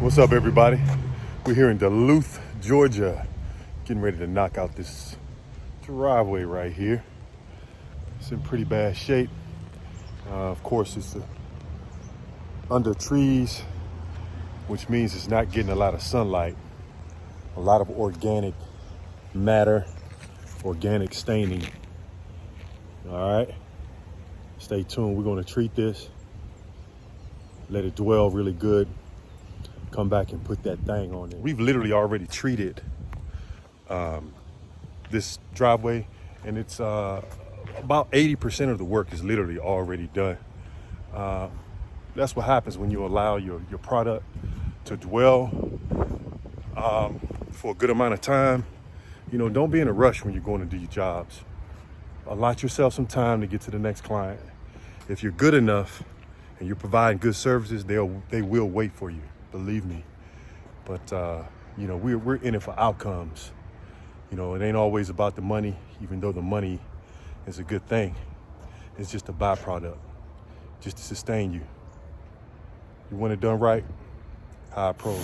What's up, everybody? We're here in Duluth, Georgia, getting ready to knock out this driveway right here. It's in pretty bad shape. Of course, it's under trees, which means it's not getting a lot of sunlight, a lot of organic matter, organic staining. All right, stay tuned. We're going to treat this, let it dwell really good, come back and put that thing on it. We've literally already treated this driveway, and it's about 80% of the work is literally already done. That's what happens when you allow your product to dwell for a good amount of time. You know, don't be in a rush when you're going to do your jobs. Allot yourself some time to get to the next client. If you're good enough and you're providing good services, they will wait for you, believe me. But you know, we're in it for outcomes. You know, it ain't always about the money, even though the money is a good thing. It's just a byproduct, just to sustain you. You want it done right, hire pros.